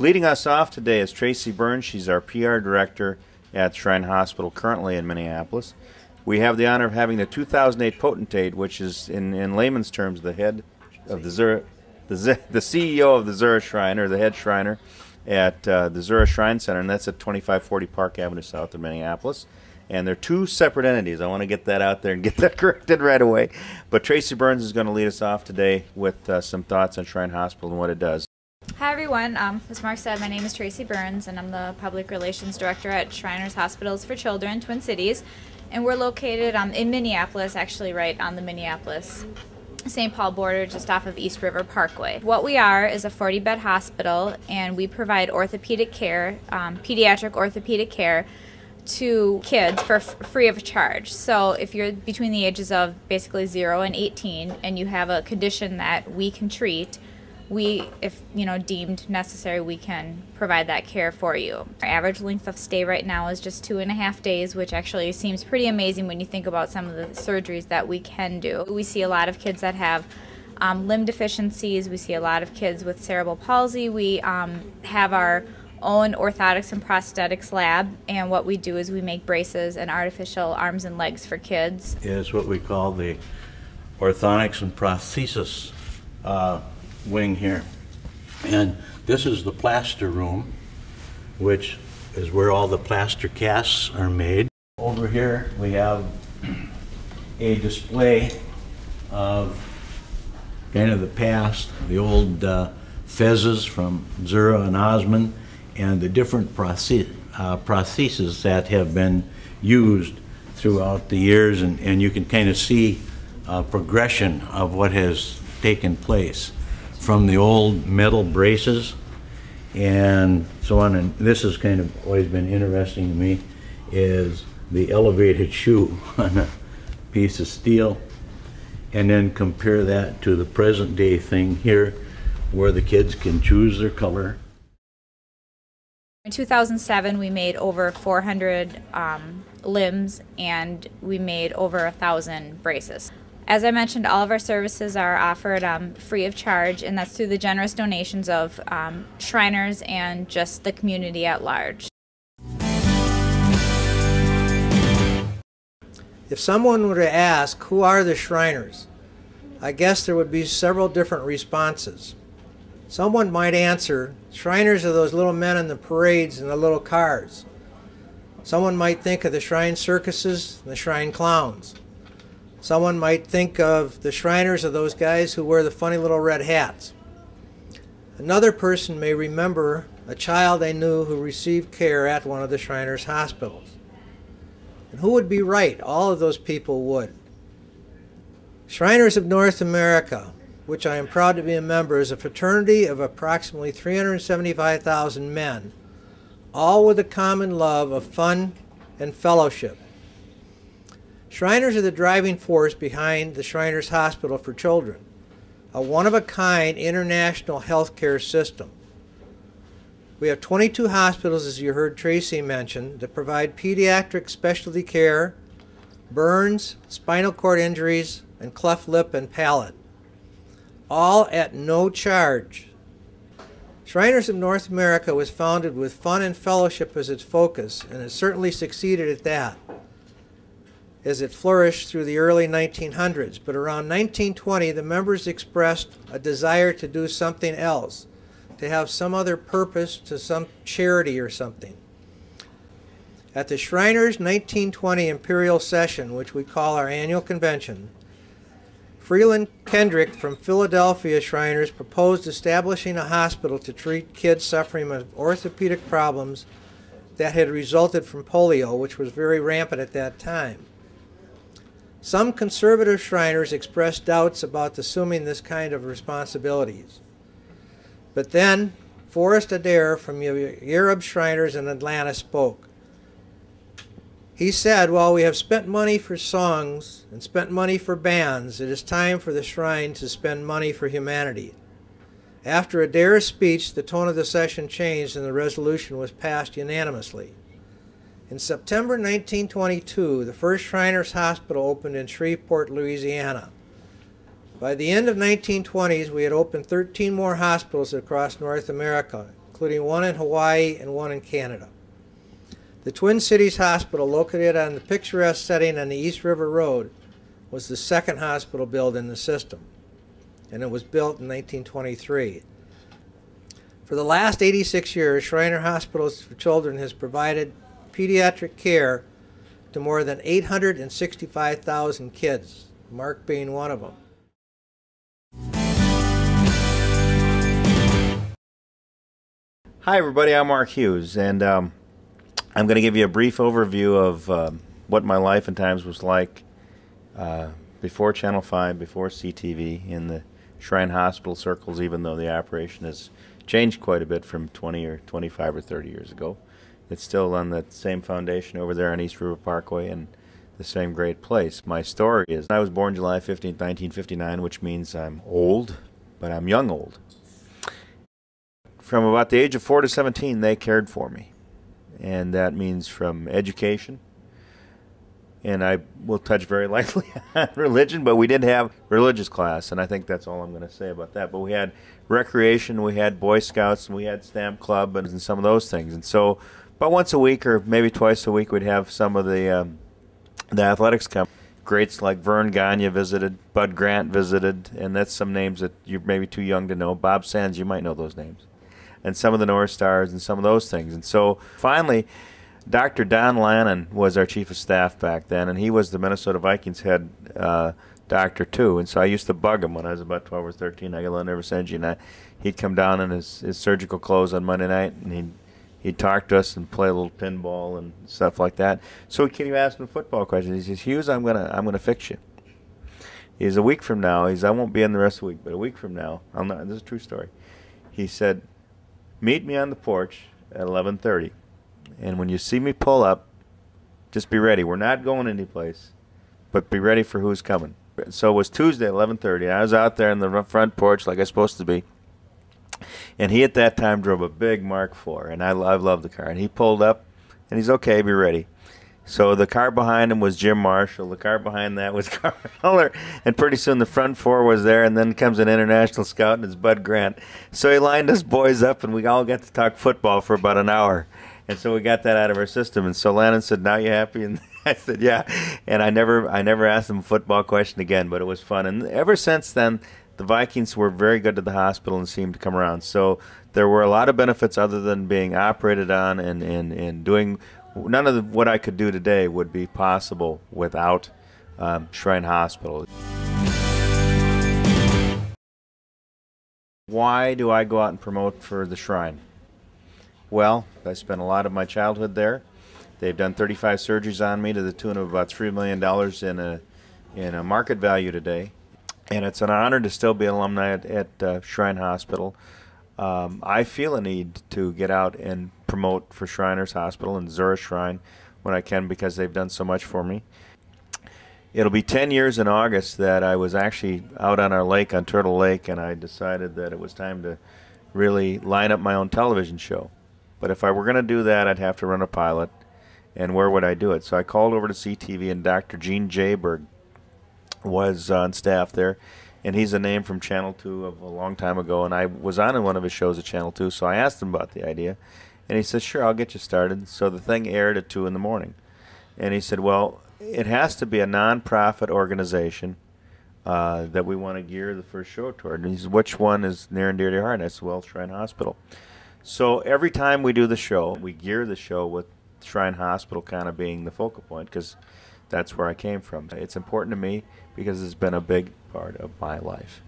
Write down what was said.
Leading us off today is Tracy Burns. She's our PR director at Shrine Hospital, currently in Minneapolis. We have the honor of having the 2008 potentate, which is, in layman's terms, the head of the CEO of the Zura Shrine, or the head Shriner at the Zura Shrine Center, and that's at 2540 Park Avenue South in Minneapolis. And they're two separate entities. I want to get that out there and get that corrected right away. But Tracy Burns is going to lead us off today with some thoughts on Shrine Hospital and what it does. Hi everyone, as Mark said, my name is Tracy Burns and I'm the Public Relations Director at Shriners Hospitals for Children, Twin Cities. And we're located in Minneapolis, actually right on the Minneapolis-St. Paul border, just off of East River Parkway. What we are is a 40-bed hospital, and we provide orthopedic care, pediatric orthopedic care, to kids for free of charge. So if you're between the ages of basically 0 and 18 and you have a condition that we can treat, if deemed necessary, we can provide that care for you. Our average length of stay right now is just 2.5 days, which actually seems pretty amazing when you think about some of the surgeries that we can do. We see a lot of kids that have limb deficiencies. We see a lot of kids with cerebral palsy. We have our own orthotics and prosthetics lab, and what we do is we make braces and artificial arms and legs for kids. Is what we call the orthotics and prosthesis wing here. And this is the plaster room, which is where all the plaster casts are made. Over here we have a display of kind of the past, the old fezzes from Zura and Osmond, and the different prostheses that have been used throughout the years, and you can kind of see progression of what has taken place from the old metal braces and so on. And this has kind of always been interesting to me, is the elevated shoe on a piece of steel, and then compare that to the present day thing here where the kids can choose their color. In 2007, we made over 400 limbs, and we made over 1,000 braces. As I mentioned, all of our services are offered free of charge, and that's through the generous donations of Shriners and just the community at large. If someone were to ask, who are the Shriners? I guess there would be several different responses. Someone might answer, Shriners are those little men in the parades and the little cars. Someone might think of the Shrine circuses and the Shrine clowns. Someone might think of the Shriners are those guys who wear the funny little red hats. Another person may remember a child they knew who received care at one of the Shriners hospitals. And who would be right? All of those people would. Shriners of North America, which I am proud to be a member, is a fraternity of approximately 375,000 men, all with a common love of fun and fellowship. Shriners are the driving force behind the Shriners Hospital for Children, a one-of-a-kind international healthcare system. We have 22 hospitals, as you heard Tracy mention, that provide pediatric specialty care, burns, spinal cord injuries, and cleft lip and palate, all at no charge. Shriners of North America was founded with fun and fellowship as its focus, and it certainly succeeded at that as it flourished through the early 1900s. But around 1920, the members expressed a desire to do something else, to have some other purpose, to some charity or something. At the Shriners' 1920 Imperial Session, which we call our annual convention, Freeland Kendrick from Philadelphia Shriners proposed establishing a hospital to treat kids suffering with orthopedic problems that had resulted from polio, which was very rampant at that time. Some conservative Shriners expressed doubts about assuming this kind of responsibilities. But then Forrest Adair from Yarub Shriners in Atlanta spoke. He said, while we have spent money for songs and spent money for bands, it is time for the Shrine to spend money for humanity. After Adair's speech, the tone of the session changed and the resolution was passed unanimously. In September 1922, the first Shriners Hospital opened in Shreveport, Louisiana. By the end of the 1920s, we had opened 13 more hospitals across North America, including one in Hawaii and one in Canada. The Twin Cities Hospital, located on the picturesque setting on the East River Road, was the second hospital built in the system, and it was built in 1923. For the last 86 years, Shriner Hospitals for Children has provided pediatric care to more than 865,000 kids, Mark being one of them. Hi everybody, I'm Mark Hughes, and I'm going to give you a brief overview of what my life and times was like before Channel 5, before CTV, in the Shrine Hospital circles, even though the operation has changed quite a bit from 20 or 25 or 30 years ago. It's still on that same foundation over there on East River Parkway and the same great place. My story is, I was born July 15, 1959, which means I'm old, but I'm young old. From about the age of 4 to 17, they cared for me. And that means from education, and I will touch very lightly on religion, but we did have religious class, and I think that's all I'm going to say about that. But we had recreation, we had Boy Scouts, and we had Stamp Club, and some of those things. And so about once a week or maybe twice a week, we'd have some of the athletics come. Greats like Vern Gagne visited, Bud Grant visited, and that's some names that you're maybe too young to know. Bob Sands, you might know those names. And some of the North Stars and some of those things. And so finally, Dr. Don Lannon was our chief of staff back then, and he was the Minnesota Vikings head doctor too. And so I used to bug him when I was about 12 or 13. I'll never send you. And he'd come down in his surgical clothes on Monday night, and he'd talk to us and play a little pinball and stuff like that. So we keep asking him football questions. He says, "Hughes, I'm gonna fix you." He's a week from now. I won't be in the rest of the week, but a week from now, this is a true story. He said, "Meet me on the porch at 11:30, and when you see me pull up, just be ready. We're not going anyplace, but be ready for who's coming." So it was Tuesday at 11:30. I was out there in the front porch like I was supposed to be, and he at that time drove a big Mark IV, and I love the car. And he pulled up, and he's okay, be ready. So the car behind him was Jim Marshall. The car behind that was Carl Heller. And pretty soon the front four was there, and then comes an international scout, and it's Bud Grant. So he lined us boys up, and we all got to talk football for about an hour. And so we got that out of our system. And so Lannon said, "Now you happy?" And I said, "Yeah." And I never asked him a football question again, but it was fun. And ever since then, the Vikings were very good to the hospital and seemed to come around. So there were a lot of benefits other than being operated on and doing. None of what I could do today would be possible without Shrine Hospital. Why do I go out and promote for the Shrine? Well, I spent a lot of my childhood there. They've done 35 surgeries on me to the tune of about $3 million in a market value today. And it's an honor to still be an alumni at Shrine Hospital. I feel a need to get out and promote for Shriners Hospital and Zurich Shrine when I can, because they've done so much for me. It'll be 10 years in August that I was actually out on our lake, on Turtle Lake, and I decided that it was time to really line up my own television show. But if I were going to do that, I'd have to run a pilot, and where would I do it? So I called over to CTV, and Dr. Gene Jayberg was on staff there. And he's a name from Channel 2 of a long time ago, and I was on one of his shows at Channel 2, so I asked him about the idea. And he said, "Sure, I'll get you started." So the thing aired at 2 in the morning. And he said, "Well, it has to be a non-profit organization that we want to gear the first show toward." And he said, "Which one is near and dear to your heart?" And I said, "Well, Shrine Hospital." So every time we do the show, we gear the show with Shrine Hospital kind of being the focal point, because that's where I came from. It's important to me because it's been a big part of my life.